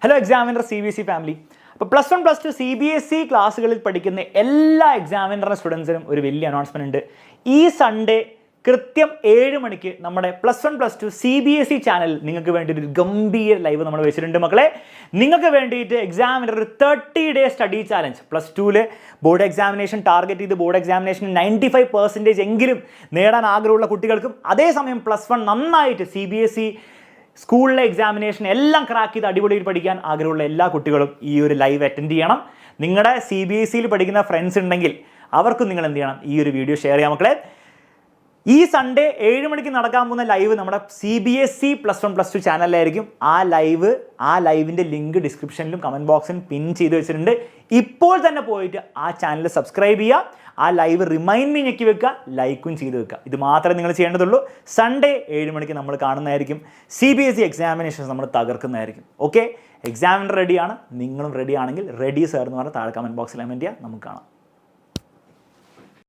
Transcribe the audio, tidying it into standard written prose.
Hello examiner CBSE family. അപ്പോൾ +1 +2 CBSE ക്ലാസ്സുകളിൽ പഠിക്കുന്ന എല്ലാ എക്സാമിനറിൻ്റെ സ്റ്റുഡൻസിനും ഒരു വലിയ അനൗൺസ്മെൻറ്റ് ഉണ്ട്. ഈ സൺഡേ കൃത്യം 7 മണിക്ക് നമ്മുടെ +1 +2 CBSE ചാനൽ നിങ്ങൾക്ക് വേണ്ടി ഒരു ഗംഭീര ലൈവ് നമ്മൾ വെച്ചിട്ടുണ്ട് മക്കളെ. നിങ്ങൾക്ക് വേണ്ടിയിട്ട് എക്സാമിനർ ഒരു 30 day study challenge +2 board examination target ചെയ്ത് ബോർഡ് എക്സാമിനേഷൻ 95% എങ്കിലും നേടാൻ ആഗ്രഹമുള്ള കുട്ടികൾക്കും അതേസമയം +1 നന്നായിട്ട് CBSE സ്കൂളിലെ എക്സാമിനേഷൻ എല്ലാം ക്രാക്ക് ചെയ്ത് അടിപൊളിയിൽ പഠിക്കാൻ ആഗ്രഹമുള്ള എല്ലാ കുട്ടികളും ഈ ഒരു ലൈവ് അറ്റൻഡ് ചെയ്യണം. നിങ്ങളുടെ CBSEയിൽ പഠിക്കുന്ന ഫ്രണ്ട്സ് ഉണ്ടെങ്കിൽ അവർക്കും നിങ്ങൾ എന്ത് ചെയ്യണം, ഈ ഒരു വീഡിയോ ഷെയർ ചെയ്യാം മക്കളെ. ഈ സൺഡേ 7 മണിക്ക് നടക്കാൻ പോകുന്ന ലൈവ് നമ്മുടെ CBSE +1 +2 ചാനലിലായിരിക്കും. ആ ലൈവിൻ്റെ ലിങ്ക് ഡിസ്ക്രിപ്ഷനിലും കമൻറ്റ് ബോക്സിലും പിൻ ചെയ്ത് വെച്ചിട്ടുണ്ട്. ഇപ്പോൾ തന്നെ പോയിട്ട് ആ ചാനൽ സബ്സ്ക്രൈബ് ചെയ്യുക, ആ ലൈവ് റിമൈൻഡ് മീ ഞെക്കി വെക്കുക, ലൈക്കും ചെയ്ത് വെക്കുക. ഇത് മാത്രമേ നിങ്ങൾ ചെയ്യേണ്ടതുള്ളൂ. സൺഡേ 7 മണിക്ക് നമ്മൾ കാണുന്നതായിരിക്കും. CBSE എക്സാമിനേഷൻസ് നമ്മൾ തകർക്കുന്നതായിരിക്കും. ഓക്കെ, എക്സാമിനർ റെഡിയാണ്, നിങ്ങളും റെഡി ആണെങ്കിൽ റെഡി സർ എന്ന് പറഞ്ഞാൽ താഴെ കമൻറ്റ് ബോക്സിൽ കമൻറ്റ് ചെയ്യുക. നമുക്ക് കാണാം.